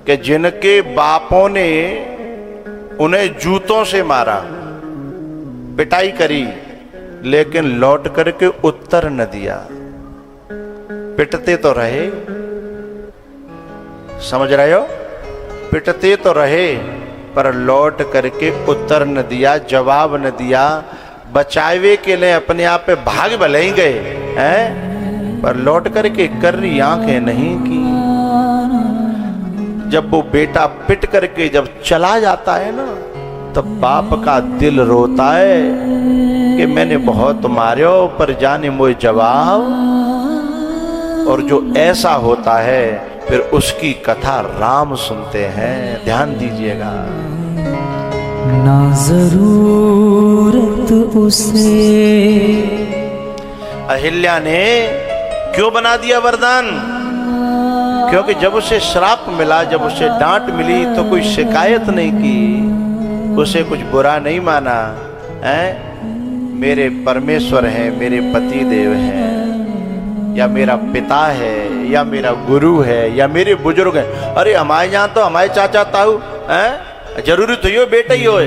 कि जिनके बापों ने उन्हें जूतों से मारा, पिटाई करी, लेकिन लौट करके उत्तर न दिया। पिटते तो रहे, समझ रहे हो, पिटते तो रहे पर लौट करके उत्तर न दिया, जवाब न दिया। बचावे के लिए अपने आप पे भाग भले ही गए हैं, पर लौट करके कर्री आंखें नहीं की। जब वो बेटा पिट करके जब चला जाता है ना, तब बाप का दिल रोता है कि मैंने बहुत मार्यो पर जाने मोए जवाब। और जो ऐसा होता है फिर उसकी कथा राम सुनते हैं, ध्यान दीजिएगा। ना जरूरत उसे। अहिल्या ने क्यों बना दिया वरदान? क्योंकि जब उसे श्राप मिला, जब उसे डांट मिली तो कोई शिकायत नहीं की, उसे कुछ बुरा नहीं माना। मेरे परमेश्वर हैं, मेरे पति देव हैं, या मेरा पिता है, या मेरा गुरु है, या मेरे बुजुर्ग हैं। अरे हमारे यहाँ तो हमारे चाचा ताऊ हैं, जरूरी थोड़ी हो बेटा ही हो,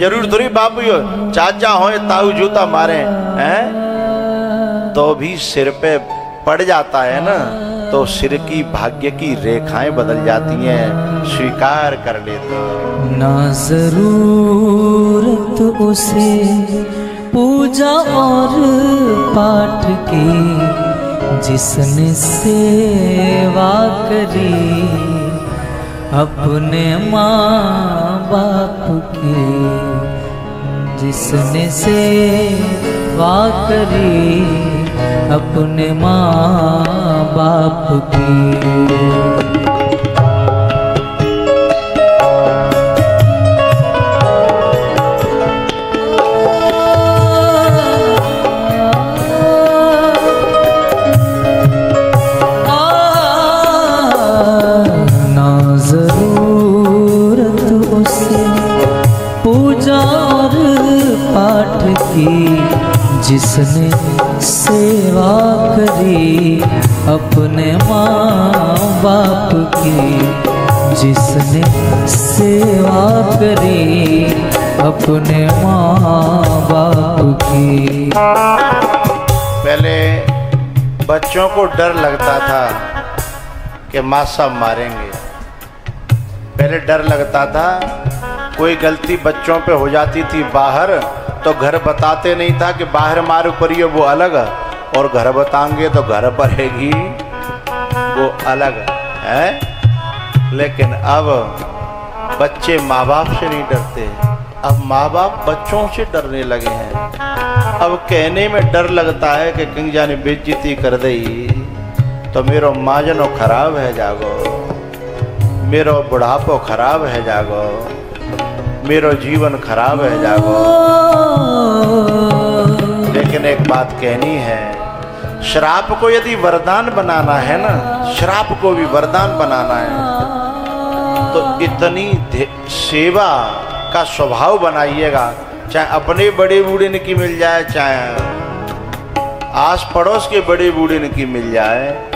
जरूरी थोड़ी बाप ही हो, चाचा हो ताऊ जूता मारे हैं, तो भी सिर पे पड़ जाता है ना, तो सिर की भाग्य की रेखाएं बदल जाती हैं। स्वीकार कर लेते। ना जरूरत उसे पूजा और पाठ की, जिसने सेवा करी अपने माँ बाप की, जिसने सेवा करी अपने माँ बाप की। जिसने सेवा करी अपने माँ बाप की, जिसने सेवा करी अपने माँ बाप की। पहले बच्चों को डर लगता था कि माँ साहब मारेंगे, पहले डर लगता था। कोई गलती बच्चों पे हो जाती थी बाहर, तो घर बताते नहीं था कि बाहर मार पड़ी वो अलग, और घर बताएंगे तो घर पड़ेगी वो अलग है। लेकिन अब बच्चे माँ बाप से नहीं डरते, अब माँ बाप बच्चों से डरने लगे हैं। अब कहने में डर लगता है कि कहीं जाने बेइज्जती कर दई तो मेरो माजनो खराब है जागो, मेरो बुढ़ापो खराब है जागो, मेरो जीवन खराब है जागो। लेकिन एक बात कहनी है, श्राप को यदि वरदान बनाना है ना, श्राप को भी वरदान बनाना है, तो इतनी सेवा का स्वभाव बनाइएगा, चाहे अपने बड़े बूढ़े की मिल जाए, चाहे आस पड़ोस के बड़े बूढ़े की मिल जाए।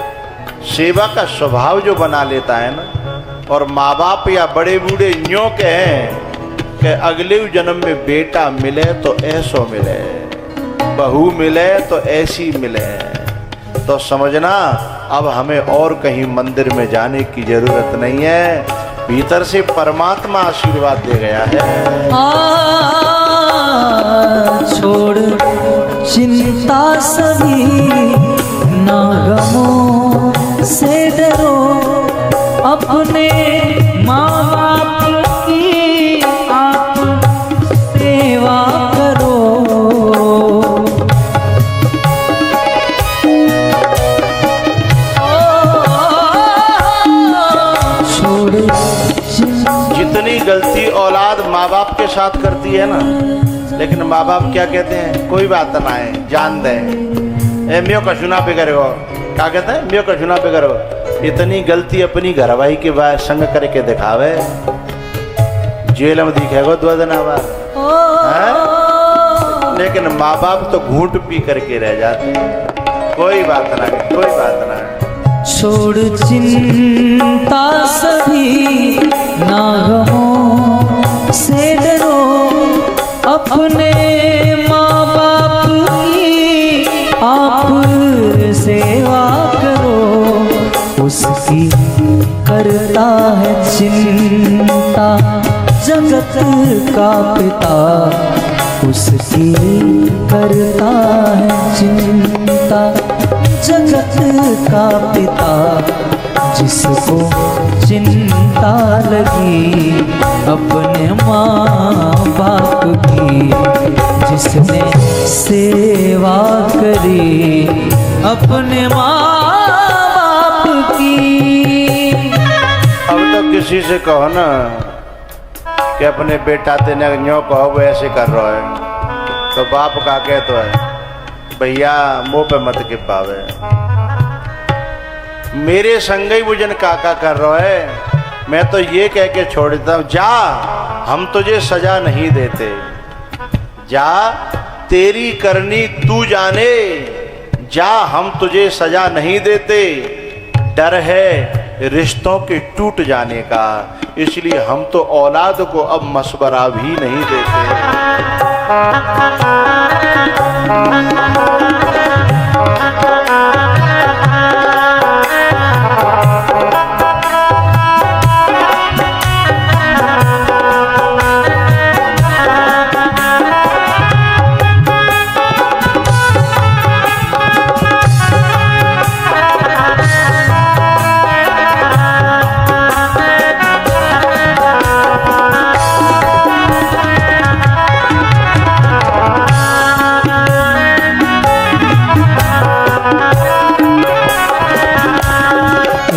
सेवा का स्वभाव जो बना लेता है ना, और माँ बाप या बड़े बूढ़े यूं कहें कि अगले जन्म में बेटा मिले तो ऐसो मिले, बहू मिले तो ऐसी मिले, तो समझना अब हमें और कहीं मंदिर में जाने की जरूरत नहीं है, भीतर से परमात्मा आशीर्वाद दे गया है। छोड़ चिंता सभी, ना गमों से डरो, अपने माँ बाप की आप सेवा करो। जितनी गलती औलाद माँ बाप के साथ करती है ना, लेकिन माँ बाप क्या कहते हैं, कोई बात ना है, जान दे, म्यो कशुना पे करो, क्या कहते हैं, म्यो कशुना पे करो। इतनी गलती अपनी घरवाई के बाद संग करके दिखावे, जेल में दिखेगा 2 दिन बाद, लेकिन माँ बाप तो घूंट पी करके रह जाते हैं। कोई बात ना, कोई बात ना। छोड़ चिंता सभी, अपने माँ बाप की आप सेवा करो, उसकी करता है चिंता जगत का पिता, उसकी करता है चिंता जगत का पिता। जिसको चिंता लगी अपने माँ बाप की, जिसने सेवा करी अपने माँ बाप की। अब तो किसी से कहो ना कि अपने बेटा तेने न्यो कहो वो ऐसे कर रहा है, तो बाप का कह तो है भैया मुंह पे मत गिपावे, मेरे संग ही वजन काका कर रहा है, मैं तो ये कह के छोड़ देता हूँ जा हम तुझे सजा नहीं देते, जा तेरी करनी तू जाने, जा हम तुझे सजा नहीं देते। डर है रिश्तों के टूट जाने का, इसलिए हम तो औलाद को अब मशवरा भी नहीं देते।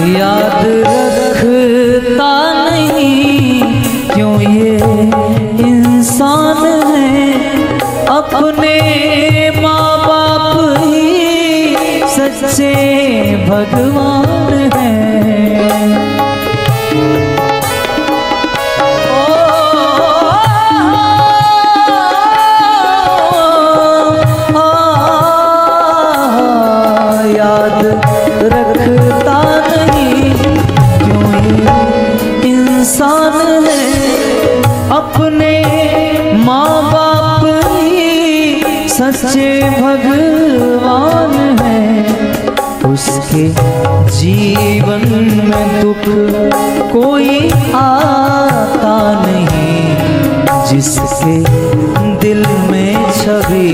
याद रखता नहीं क्यों ये इंसान है, अपने माँ बाप ही सच्चे भगवान हैं। याद रखता नहीं क्यों ये इंसान है, अपने माँ बाप ही सच्चे भगवान हैं। उसके जीवन में दुख कोई आता नहीं, जिसके दिल में छवि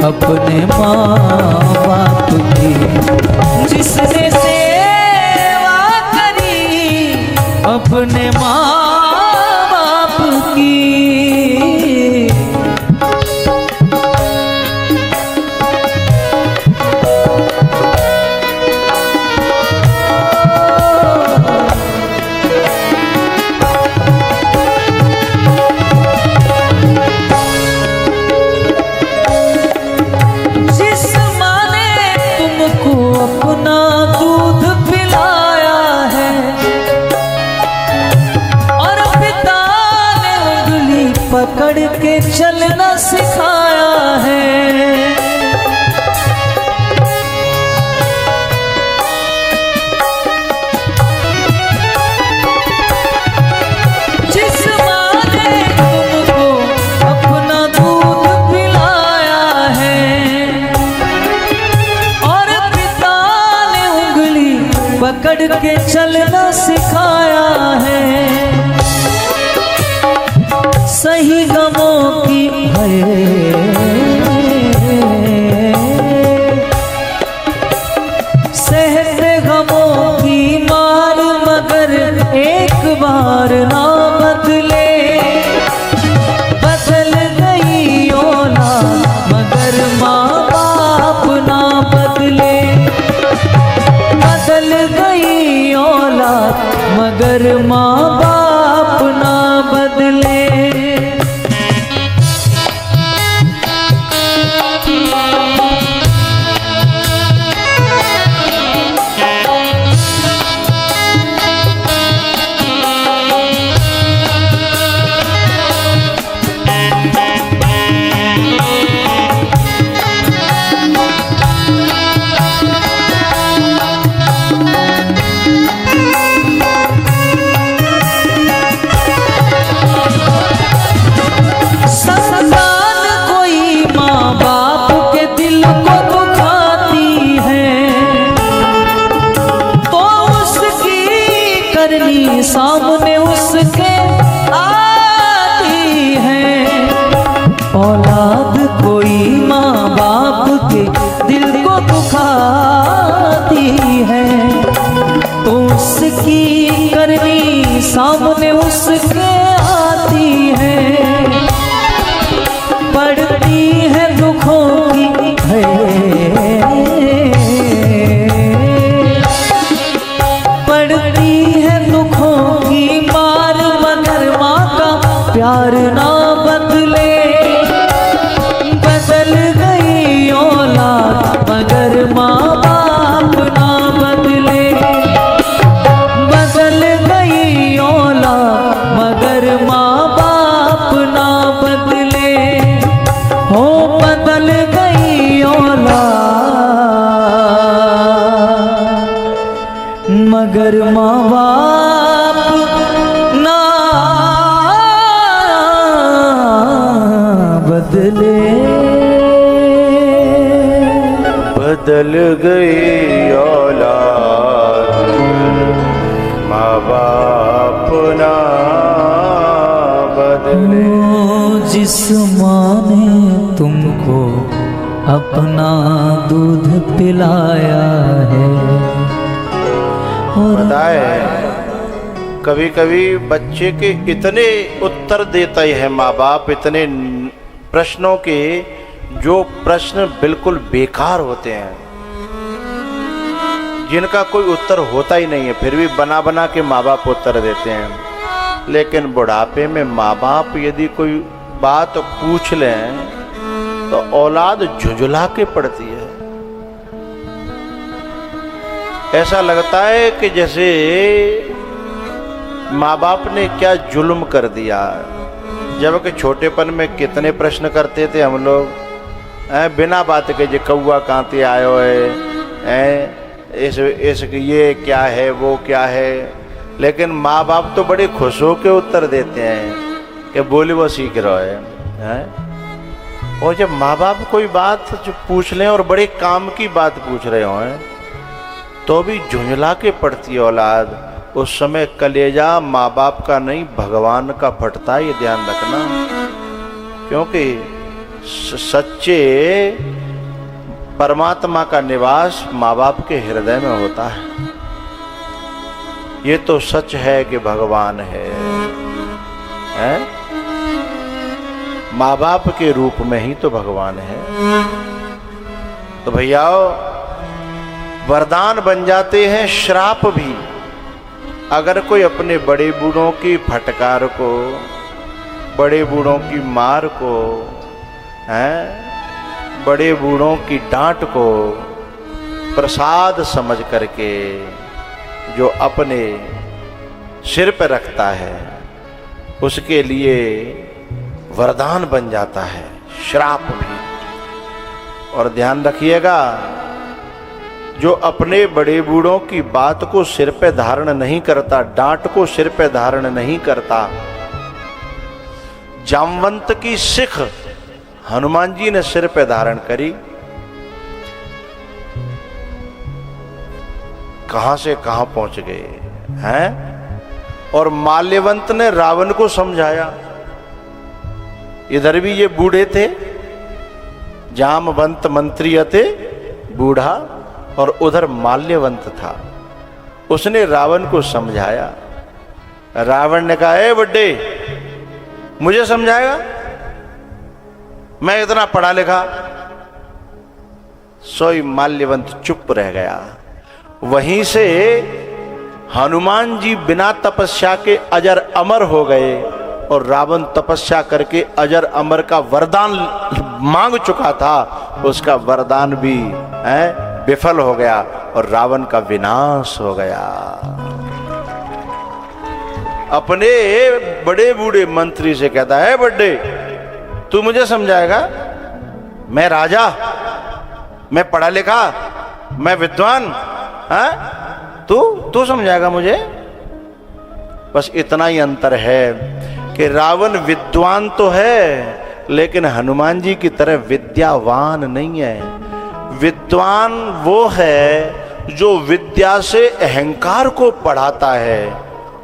अपने माँ बाप की, जिसने सेवा करी अपने माँ बाप की। अपना दूध पिलाया है और पिता ने उंगली पकड़ के चलना सिखाया है। जिस माँ ने तुमको अपना दूध पिलाया है और पकड़ के चलना सिखाया है, सही गमों की है सहते गमों की मार, मगर एक बार ना बदले। बदल गई औलाद मगर माँ बाप ना बदले, बदल गई औलाद मगर माँ बाप ना बदले। करनी सामने उसके आती है। औलाद कोई माँ बाप के दिल को दुखाती है, तो उसकी करनी सामने उसके आती है। पड़ती है दुखों की पड़ती है दुखों की मार, मगर माँ का प्यार ना बदले। बदल गई औलाद मगर माँ बाप ना बदले। बदल गई औलाद मगर माँ बाप ना बदले। हो बदल गई औलाद मगर माँ बाप ना बदले। बदल गई औलाद माँ बाप ना बदले। जिस माँ ने तुमको अपना दूध पिलाया है और बताए कभी कभी बच्चे के इतने उत्तर देता है माँ बाप, इतने प्रश्नों के जो प्रश्न बिल्कुल बेकार होते हैं, जिनका कोई उत्तर होता ही नहीं है, फिर भी बना बना के माँ बाप उत्तर देते हैं। लेकिन बुढ़ापे में माँ बाप यदि कोई बात पूछ लें तो औलाद झुंझुला के पड़ती है। ऐसा लगता है कि जैसे माँ बाप ने क्या जुल्म कर दिया। जबकि छोटेपन में कितने प्रश्न करते थे हम लोग, बिना बात के, जो कौआ कांते आयो है, इस ये क्या है वो क्या है। लेकिन माँ बाप तो बड़े खुश हो के उत्तर देते हैं कि बोली वो सीख रहे हैं। और जब माँ बाप कोई बात जो पूछ लें और बड़े काम की बात पूछ रहे हों तो भी झुंझला के पड़ती है औलाद। उस समय कलेजा माँ बाप का नहीं भगवान का फटता है, ये ध्यान रखना। क्योंकि सच्चे परमात्मा का निवास माँ बाप के हृदय में होता है। ये तो सच है कि भगवान है? माँ बाप के रूप में ही तो भगवान है। तो भैयाओ, वरदान बन जाते हैं श्राप भी। अगर कोई अपने बड़े बूढ़ों की फटकार को, बड़े बूढ़ों की मार को, बड़े बूढ़ों की डांट को प्रसाद समझ करके जो अपने सिर पर रखता है, उसके लिए वरदान बन जाता है श्राप भी। और ध्यान रखिएगा, जो अपने बड़े बूढ़ों की बात को सिर पे धारण नहीं करता, डांट को सिर पे धारण नहीं करता, जामवंत की सिख हनुमान जी ने सिर पे धारण करी। कहां से कहां पहुंच गए हैं। और माल्यवंत ने रावण को समझाया। इधर भी ये बूढ़े थे, जामवंत मंत्री थे बूढ़ा, और उधर माल्यवंत था। उसने रावण को समझाया। रावण ने कहा, ए बड्डे, मुझे समझाएगा? मैं इतना पढ़ा लिखा। सोई माल्यवंत चुप रह गया। वहीं से हनुमान जी बिना तपस्या के अजर अमर हो गए, और रावण तपस्या करके अजर अमर का वरदान मांग चुका था, उसका वरदान भी विफल हो गया और रावण का विनाश हो गया। अपने बड़े बूढ़े मंत्री से कहता है, बड्डे, तू मुझे समझाएगा? मैं राजा, मैं पढ़ा लिखा, मैं विद्वान, तू समझाएगा मुझे? बस इतना ही अंतर है कि रावण विद्वान तो है, लेकिन हनुमान जी की तरह विद्यावान नहीं है। विद्वान वो है जो विद्या से अहंकार को पढ़ाता है,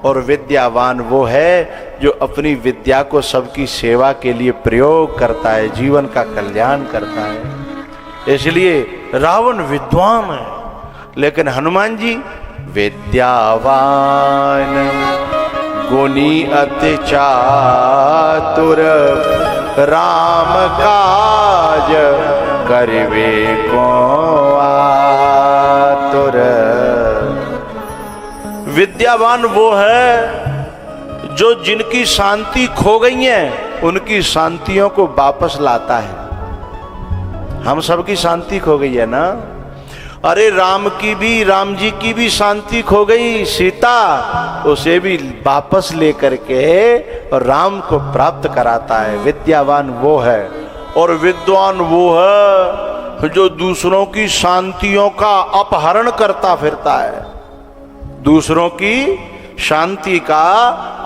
और विद्यावान वो है जो अपनी विद्या को सबकी सेवा के लिए प्रयोग करता है, जीवन का कल्याण करता है। इसलिए रावण विद्वान है, लेकिन हनुमान जी विद्यावान गुणी अति चातुर राम काज करिवे को आतुर। विद्यावान वो है जो जिनकी शांति खो गई है उनकी शांतियों को वापस लाता है। हम सबकी शांति खो गई है ना। अरे राम जी की भी शांति खो गई, सीता उसे भी वापस लेकर के और राम को प्राप्त कराता है। विद्यावान वो है। और विद्वान वो है जो दूसरों की शांतियों का अपहरण करता फिरता है, दूसरों की शांति का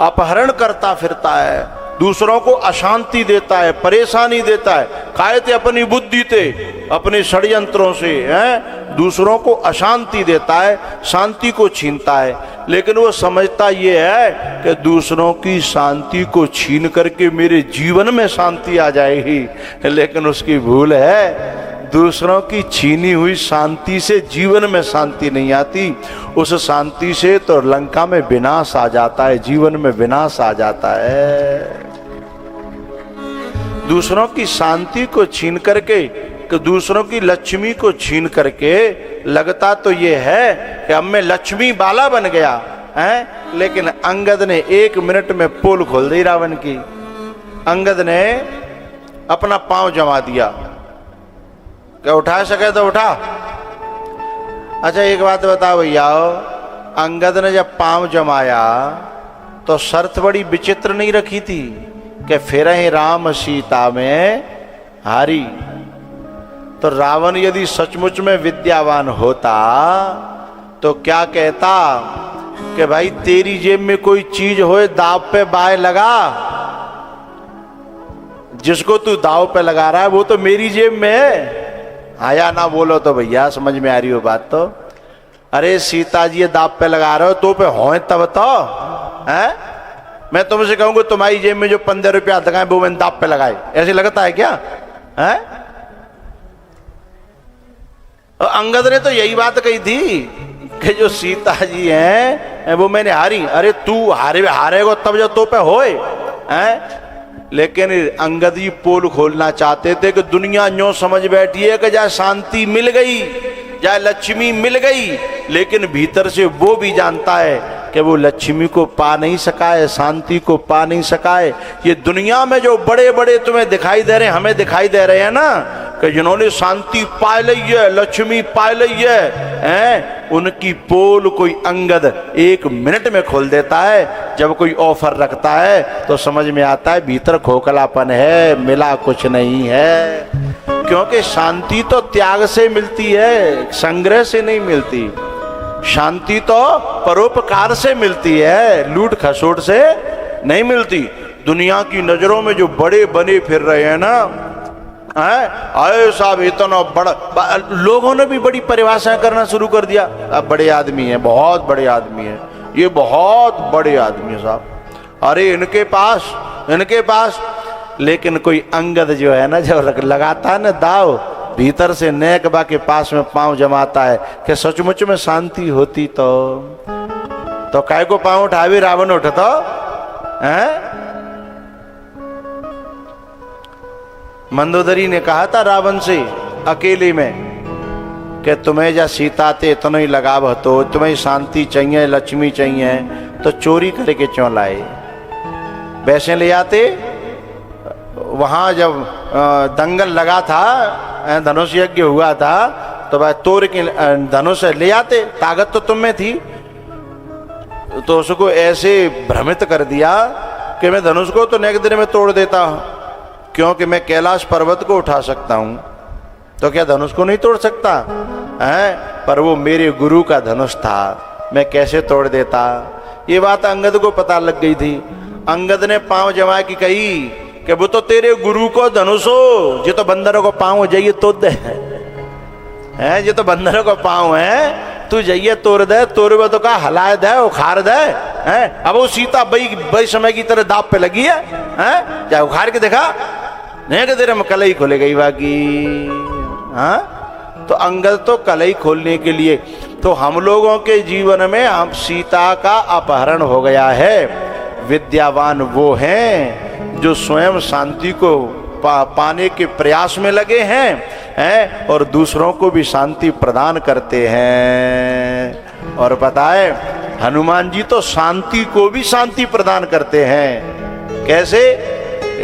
अपहरण करता फिरता है, दूसरों को अशांति देता है, परेशानी देता है। कायते अपनी बुद्धि ते अपने षड्यंत्रों से दूसरों को अशांति देता है, शांति को छीनता है। लेकिन वो समझता ये है कि दूसरों की शांति को छीन करके मेरे जीवन में शांति आ जाएगी, लेकिन उसकी भूल है। दूसरों की छीनी हुई शांति से जीवन में शांति नहीं आती, उस शांति से तो लंका में विनाश आ जाता है, जीवन में विनाश आ जाता है। दूसरों की शांति को छीन करके, कि दूसरों की लक्ष्मी को छीन करके लगता तो ये है कि अब मैं लक्ष्मी बाला बन गया है, लेकिन अंगद ने 1 मिनट में पोल खोल दी रावण की। अंगद ने अपना पांव जमा दिया, क्या उठा सके तो उठा। अच्छा एक बात बताओ भैया, अंगद ने जब पांव जमाया तो शर्त बड़ी विचित्र नहीं रखी थी कि फिर ही राम सीता में हारी। तो रावण यदि सचमुच में विद्यावान होता तो क्या कहता कि भाई तेरी जेब में कोई चीज हो, दाव पे बाय लगा, जिसको तू दाव पे लगा रहा है वो तो मेरी जेब में है। आया ना बोलो तो भैया समझ में आ रही हो बात तो। अरे सीता जी ये दाव पे लगा रहे हो तो पे हो तब तो है। मैं तुमसे कहूंगा तुम्हारी जेब में जो 15 रुपया लगाए वो मैंने दाव पे लगाए, ऐसे लगता है क्या है? अंगद ने तो यही बात कही थी कि जो सीता जी हैं वो मैंने हारी। अरे तू हारेगा तब जो तो पे होए हैं। लेकिन अंगद जी पोल खोलना चाहते थे कि दुनिया यूं समझ बैठी है कि जाए शांति मिल गई, जाए लक्ष्मी मिल गई, लेकिन भीतर से वो भी जानता है कि वो लक्ष्मी को पा नहीं सका है, शांति को पा नहीं सका है। ये दुनिया में जो बड़े बड़े तुम्हें दिखाई दे रहे हैं, हमें दिखाई दे रहे हैं ना, कि जिन्होंने शांति पा ली है, लक्ष्मी पा ली है, उनकी पोल कोई अंगद 1 मिनट में खोल देता है। जब कोई ऑफर रखता है तो समझ में आता है भीतर खोखलापन है, मिला कुछ नहीं है। क्योंकि शांति तो त्याग से मिलती है, संग्रह से नहीं मिलती। शांति तो परोपकार से मिलती है, लूट खसोट से नहीं मिलती। दुनिया की नजरों में जो बड़े बने फिर रहे हैं ना, आए साहब इतना बड़ा, लोगों ने भी बड़ी परिभाषाएं करना शुरू कर दिया। अब बड़े आदमी हैं, बहुत बड़े आदमी हैं, ये बहुत बड़े आदमी है साहब। अरे इनके पास लेकिन कोई अंगद जो है ना, जब लगाता है ना दाव, भीतर से नेकबा के पास में पांव जमाता है कि सचमुच में शांति होती तो काय को पांव उठा भी रावण उठता है। मंदोदरी ने कहा था रावण से अकेले में कि तुम्हें जा सीता ते इतना ही लगाव हो, तो तुम्हें शांति चाहिए, लक्ष्मी चाहिए, तो चोरी करके क्यों लाए? वैसे ले आते। वहां जब दंगल लगा था, धनुष यज्ञ हुआ था, तो भाई तोड़ के धनुष ले आते, ताकत तो तुम में थी। तो उसको ऐसे भ्रमित कर दिया कि मैं धनुष को तो नेक दिन में तोड़ देता हूं, क्योंकि मैं कैलाश पर्वत को उठा सकता हूं, तो क्या धनुष को नहीं तोड़ सकता है? पर वो मेरे गुरु का धनुष था, मैं कैसे तोड़ देता। ये बात अंगद को पता लग गई थी। अंगद ने पांव जमा की कही कि वो तो तेरे गुरु को धनुष हो, ये तो बंदरों को पांव हो जाइए तो दे है, ये तो बंदरों को पांव है, तू जाइए तोड़ दे, तोड़े तो कहा हलाए दे, उखाड़ दे। हैं अब वो सीता बई समय की तरह दाप पे लगी है, हैं चाहे उखाड़ के देखा नहीं कि तेरे में कलई खोले गई बाकी। हाँ तो अंगद तो कलई खोलने के लिए, तो हम लोगों के जीवन में हम सीता का अपहरण हो गया है। विद्यावान वो हैं जो स्वयं शांति को पाने के प्रयास में लगे हैं और दूसरों को भी शांति प्रदान करते हैं। और पता है हनुमान जी तो शांति को भी शांति प्रदान करते हैं। कैसे?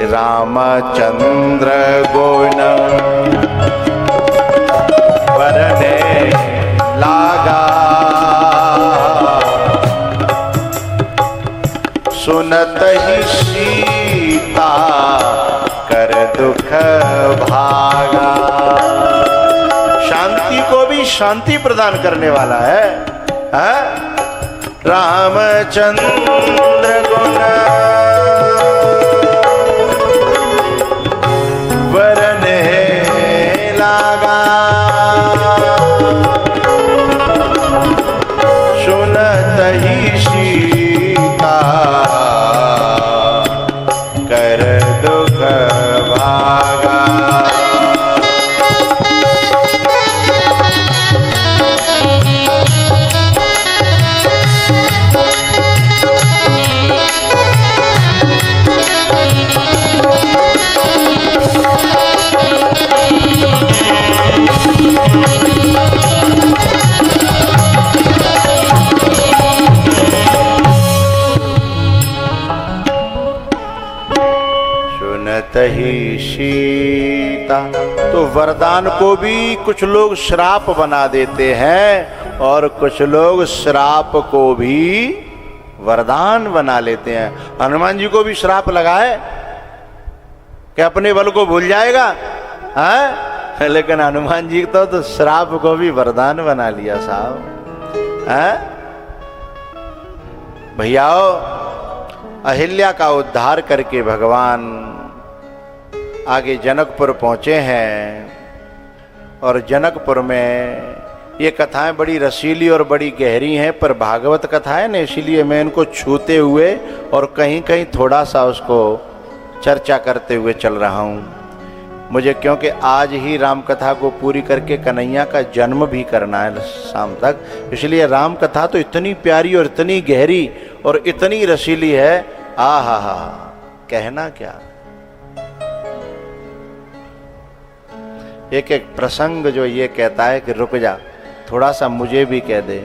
रामचंद्र गोविंद वरने लागा, सुनत ही सीता कर दुख भागा। शांति को भी शांति प्रदान करने वाला है, रामचंद्र गुण वरने लागा, सुनत ही सीता कर दुख भागा। ही सीता। तो वरदान को भी कुछ लोग श्राप बना देते हैं और कुछ लोग श्राप को भी वरदान बना लेते हैं। हनुमान जी को भी श्राप लगा है कि अपने बल को भूल जाएगा, है? लेकिन हनुमान जी तो श्राप को भी वरदान बना लिया साहब। भैयाओ अहिल्या का उद्धार करके भगवान आगे जनकपुर पहुंचे हैं और जनकपुर में ये कथाएं बड़ी रसीली और बड़ी गहरी हैं, पर भागवत कथाएं ने, इसीलिए मैं इनको छूते हुए और कहीं कहीं थोड़ा सा उसको चर्चा करते हुए चल रहा हूँ। मुझे क्योंकि आज ही राम कथा को पूरी करके कन्हैया का जन्म भी करना है शाम तक, इसलिए राम कथा तो इतनी प्यारी और इतनी गहरी और इतनी रसीली है, आ हा कहना क्या। एक एक प्रसंग जो ये कहता है कि रुक जा थोड़ा सा मुझे भी कह दे,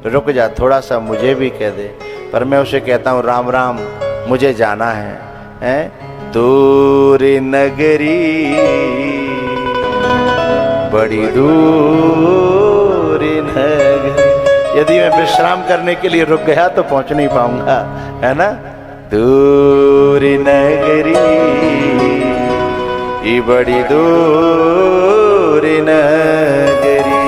रुक जा थोड़ा सा मुझे भी कह दे, पर मैं उसे कहता हूँ राम राम मुझे जाना है दूर नगरी बड़ी दूर नगरी। यदि मैं विश्राम करने के लिए रुक गया तो पहुंच नहीं पाऊंगा, है ना। दूर नगरी ये बड़ी दूर नगरी।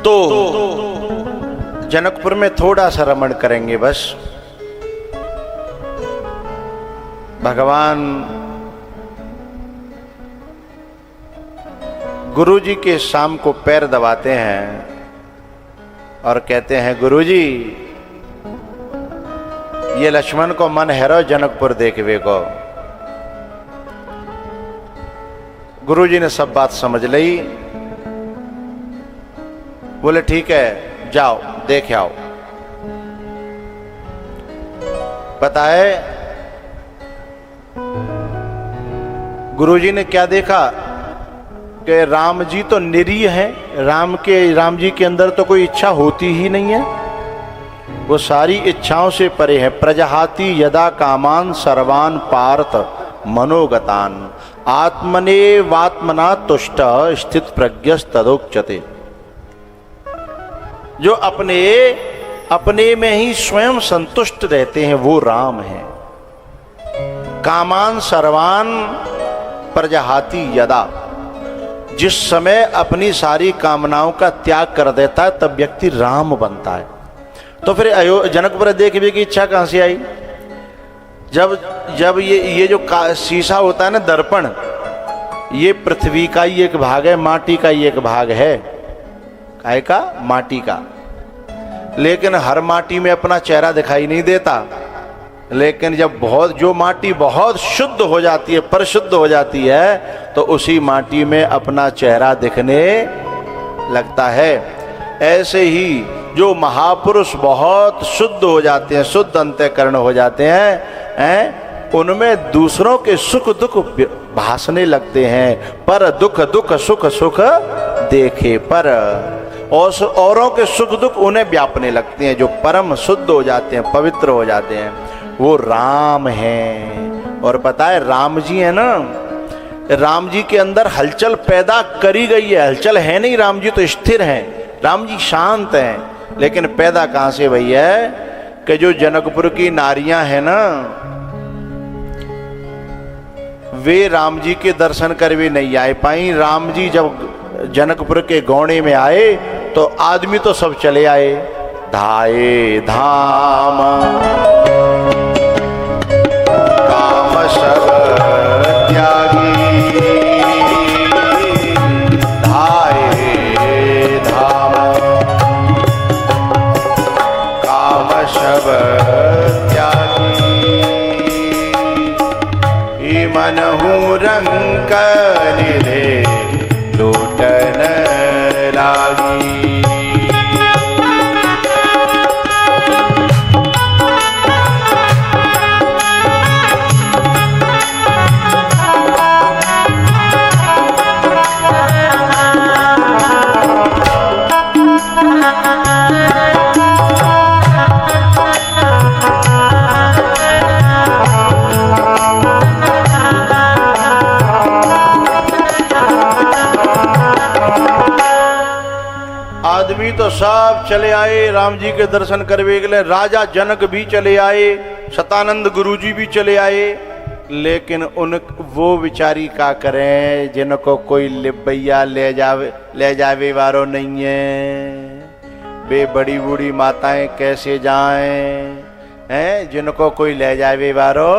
तो जनकपुर में थोड़ा सा रमण करेंगे बस। भगवान गुरुजी के शाम को पैर दबाते हैं और कहते हैं गुरुजी ये लक्ष्मण को मन हैरो जनकपुर देखवे को। गुरुजी ने सब बात समझ ली, बोले ठीक है जाओ देख आओ। बताए गुरुजी ने क्या देखा कि राम जी तो निरीह हैं, राम जी के अंदर तो कोई इच्छा होती ही नहीं है, वो सारी इच्छाओं से परे है। प्रजहाति यदा कामान सर्वान पार्थ मनोगतान आत्मनेवात्मना तुष्ट स्थित प्रज्ञस्तदोच्यते। जो अपने में ही स्वयं संतुष्ट रहते हैं वो राम हैं। कामान सर्वान प्रजहाति यदा, जिस समय अपनी सारी कामनाओं का त्याग कर देता है तब व्यक्ति राम बनता है। तो फिर जनकपुर देखने की इच्छा कहां से आई? जब ये जो शीशा होता है ना दर्पण, ये पृथ्वी का ही एक भाग है, माटी का ही एक भाग है। काहे का? माटी का। लेकिन हर माटी में अपना चेहरा दिखाई नहीं देता। लेकिन जब जो माटी बहुत शुद्ध हो जाती है, परिशुद्ध हो जाती है, तो उसी माटी में अपना चेहरा दिखने लगता है। ऐसे ही जो महापुरुष बहुत शुद्ध हो जाते हैं, शुद्ध अंतःकरण हो जाते हैं, उनमें दूसरों के सुख दुख भासने लगते हैं। पर दुख दुख सुख सुख देखे पर, औरों के सुख दुख उन्हें व्यापने लगते हैं। जो परम शुद्ध हो जाते हैं, पवित्र हो जाते हैं, वो राम हैं। और पता है राम जी है ना, राम जी के अंदर हलचल पैदा करी गई है। हलचल है नहीं, राम जी तो स्थिर हैं, राम जी शांत हैं। लेकिन पैदा कहां से भई है कि जो जनकपुर की नारियां हैं ना, वे राम जी के दर्शन कर भी नहीं आ पाई। राम जी जब जनकपुर के गौड़े में आए तो आदमी तो सब चले आए। धाये धाम काम सब त्यागी, धाये धाम काम सब त्यागी, मनहु रंग निधे लूटन लागी। आदमी तो सब चले आए राम जी के दर्शन करने के लिए। राजा जनक भी चले आए, शतानंद गुरुजी भी चले आए। लेकिन वो विचारी का करें जिनको कोई लिबैया ले जावे वारो नहीं है। वे बड़ी बूढ़ी माताएं कैसे जाएं, हैं? जिनको कोई ले जावे वारो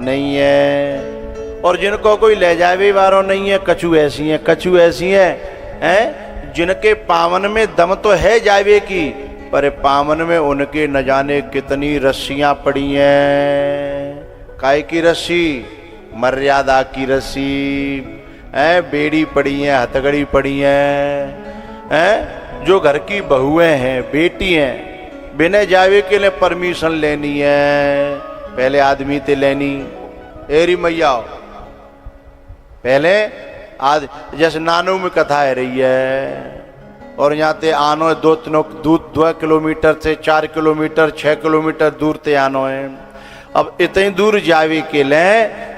नहीं है। और जिनको कोई ले जावे वारो नहीं है, कछु ऐसी हैं जिनके पावन में दम तो है जावे की, पर पावन में उनके न जाने कितनी रस्सियां पड़ी हैं। काय की रस्सी? मर्यादा की रस्सी है। बेड़ी पड़ी है, हथकड़ी पड़ी है। जो घर की बहुएं हैं, बेटी हैं, बिना जावे के लिए परमिशन लेनी है। पहले आदमी ते लेनी, एरी मैया पहले आज जैसे नानू में कथा है रही है। और यहाँ ते आनो 2 किलोमीटर से 4 किलोमीटर 6 किलोमीटर दूर ते आनो है। अब इतनी दूर जावे के लिए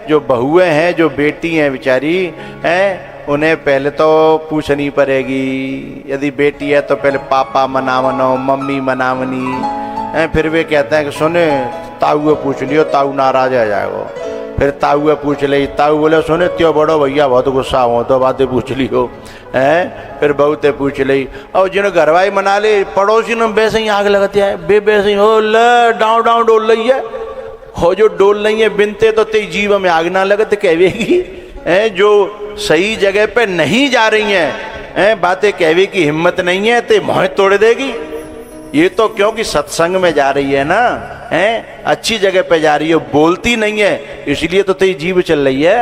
जो बहुएं हैं, जो बेटी हैं बेचारी हैं, उन्हें पहले तो पूछनी पड़ेगी। यदि बेटी है तो पहले पापा मनावनो, मम्मी मनावनी। फिर वे कहते हैं कि सुने ताऊ पूछ लियो, ताऊ नाराज आ जाएगा। फिर ताऊ पूछ ली, ताऊ बोले सुने त्यो बड़ो भैया बहुत गुस्सा हो तो बातें पूछ लियो हैं। फिर बहुते पूछ ली। और जिन्हें घरवाई मना ले, पड़ोसी ने वैसे ही आग लगती है, वैसे ही हो ल डाँव डाँव डोल रही है। हो जो डोल नहीं है बिनते तो तेरी जीव में आग ना लगत कहेगी। जो सही जगह पे नहीं जा रही हैं, बातें कहवे की हिम्मत नहीं है तो मोह तोड़ देगी। ये तो क्योंकि सत्संग में जा रही है ना, हैं? अच्छी जगह पे जा रही है, बोलती नहीं है, इसलिए तो तेरी जीव चल रही है,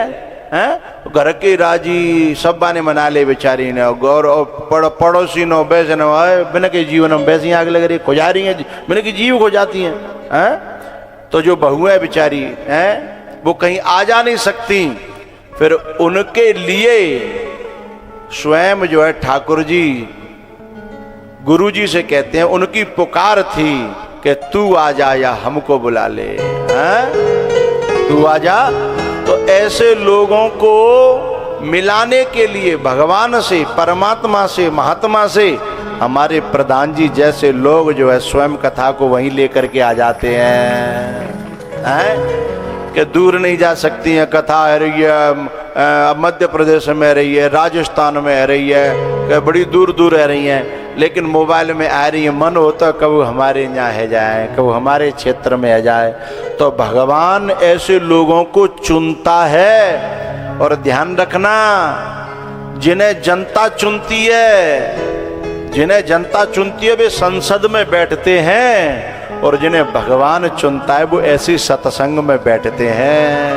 हैं? घर के राजी सब बाने मना ले बेचारी ने। गौर पड़ोसी नो बैसे नो बिना के जीवन में वैसी आग लग रही, खो जा रही है, बिना की जीव खो जाती है, हैं? तो जो बहु है बेचारी हैं, वो कहीं आ जा नहीं सकती। फिर उनके लिए स्वयं जो है ठाकुर जी गुरु जी से कहते हैं, उनकी पुकार थी कि तू आ जा या हमको बुला ले, हैं? तू आ जा। तो ऐसे लोगों को मिलाने के लिए भगवान से, परमात्मा से, महात्मा से हमारे प्रधान जी जैसे लोग जो है स्वयं कथा को वहीं लेकर के आ जाते हैं। कि दूर नहीं जा सकती हैं, कथा है रही है मध्य प्रदेश में रही है, राजस्थान में रही है, कि बड़ी दूर दूर रह रही हैं, लेकिन मोबाइल में आ रही है। मन होता कब हमारे यहाँ है जाए, कब हमारे क्षेत्र में है जाए। तो भगवान ऐसे लोगों को चुनता है और ध्यान रखना, जिन्हें जनता चुनती है, जिन्हें जनता चुनती है वे संसद में बैठते हैं, और जिन्हें भगवान चुनता है वो ऐसी सत्संग में बैठते हैं।